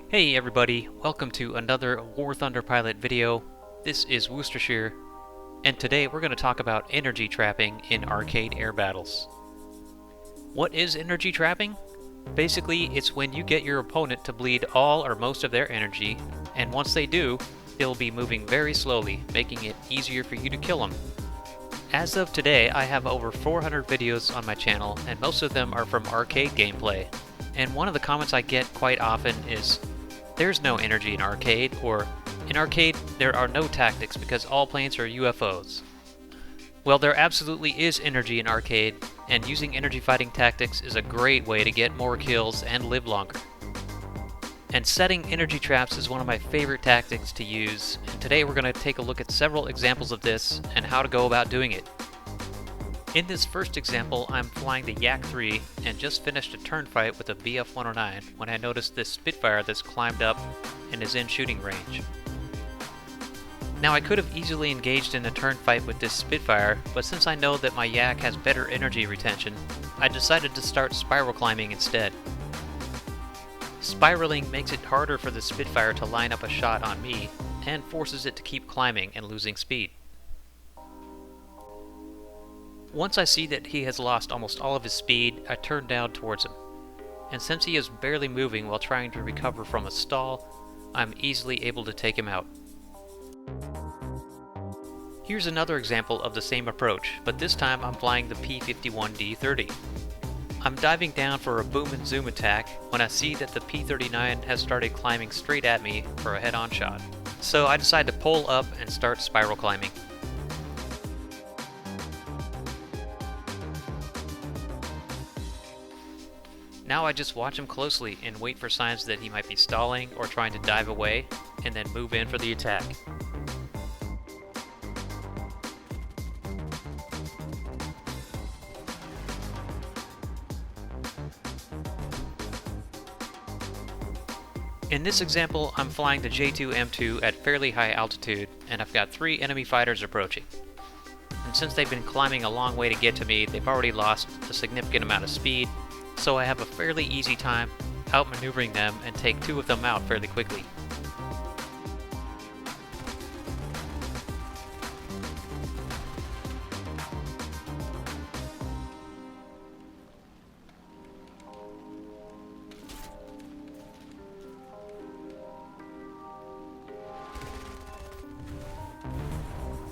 Hey everybody, welcome to another WarThunder pilot video. This is Worcestershire, and today we're going to talk about energy trapping in arcade air battles. What is energy trapping? Basically, it's when you get your opponent to bleed all or most of their energy, and once they do, they'll be moving very slowly, making it easier for you to kill them. As of today, I have over 400 videos on my channel, and most of them are from arcade gameplay. And one of the comments I get quite often is, "There's no energy in arcade," or "In arcade, there are no tactics because all planes are UFOs." Well, there absolutely is energy in arcade, and using energy fighting tactics is a great way to get more kills and live longer. And setting energy traps is one of my favorite tactics to use, and today we're going to take a look at several examples of this and how to go about doing it. In this first example, I'm flying the Yak-3 and just finished a turn fight with a BF-109 when I noticed this Spitfire that's climbed up and is in shooting range. Now I could have easily engaged in a turn fight with this Spitfire, but since I know that my Yak has better energy retention, I decided to start spiral climbing instead. Spiraling makes it harder for the Spitfire to line up a shot on me, and forces it to keep climbing and losing speed. Once I see that he has lost almost all of his speed, I turn down towards him. And since he is barely moving while trying to recover from a stall, I'm easily able to take him out. Here's another example of the same approach, but this time I'm flying the P-51D-30. I'm diving down for a boom and zoom attack when I see that the P-39 has started climbing straight at me for a head-on shot. So I decide to pull up and start spiral climbing. Now I just watch him closely and wait for signs that he might be stalling or trying to dive away, and then move in for the attack. In this example, I'm flying the J2M2 at fairly high altitude, and I've got 3 enemy fighters approaching. And since they've been climbing a long way to get to me, they've already lost a significant amount of speed, so I have a fairly easy time outmaneuvering them and take 2 of them out fairly quickly.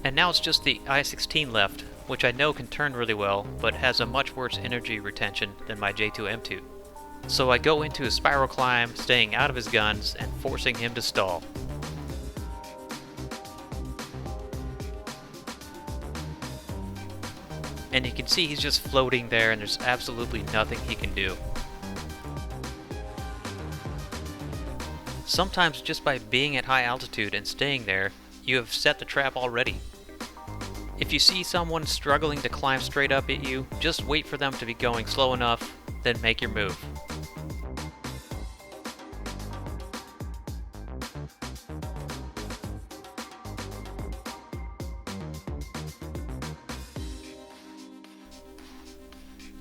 And now it's just the I-16 left, which I know can turn really well, but has a much worse energy retention than my J2M2. So I go into a spiral climb, staying out of his guns and forcing him to stall. And you can see he's just floating there and there's absolutely nothing he can do. Sometimes just by being at high altitude and staying there, you have set the trap already. If you see someone struggling to climb straight up at you, just wait for them to be going slow enough, then make your move.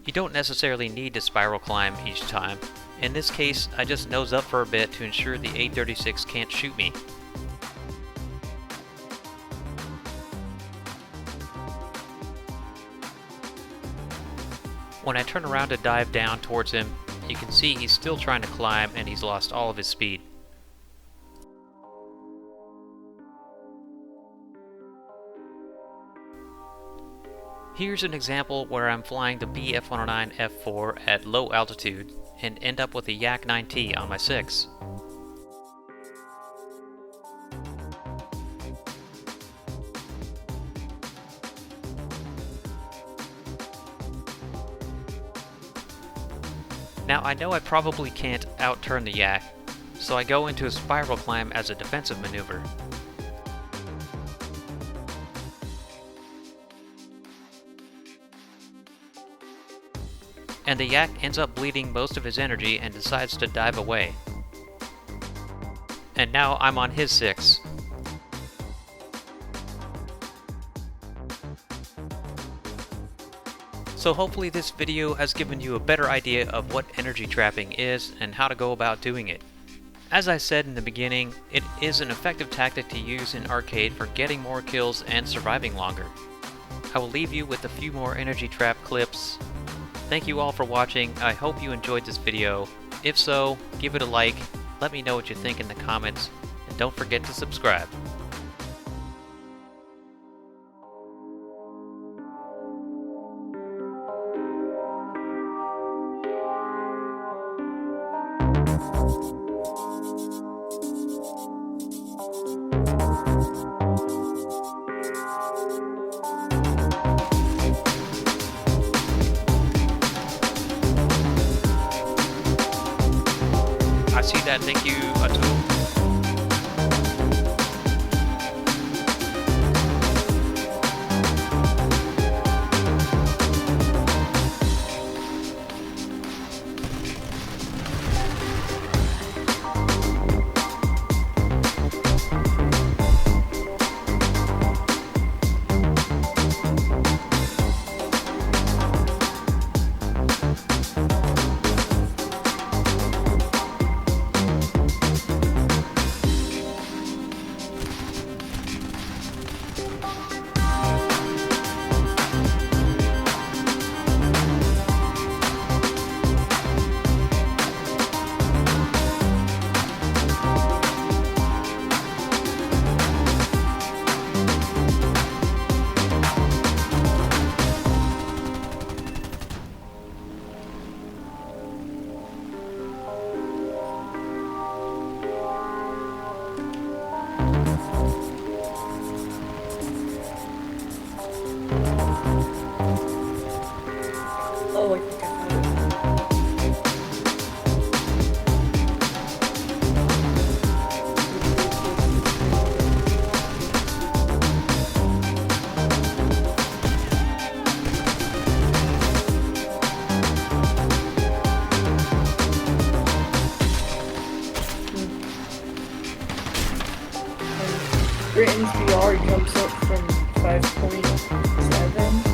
You don't necessarily need to spiral climb each time. In this case, I just nose up for a bit to ensure the A-36 can't shoot me. When I turn around to dive down towards him, you can see he's still trying to climb and he's lost all of his speed. Here's an example where I'm flying the BF-109 F4 at low altitude and end up with a Yak-9T on my 6. Now I know I probably can't outturn the Yak, so I go into a spiral climb as a defensive maneuver. And the Yak ends up bleeding most of his energy and decides to dive away. And now I'm on his 6. So hopefully this video has given you a better idea of what energy trapping is and how to go about doing it. As I said in the beginning, it is an effective tactic to use in arcade for getting more kills and surviving longer. I will leave you with a few more energy trap clips. Thank you all for watching. I hope you enjoyed this video. If so, give it a like, let me know what you think in the comments, and don't forget to subscribe. I see that, thank you, Atul. Oh, I think I found it. Britain's VR jumps up from 5.7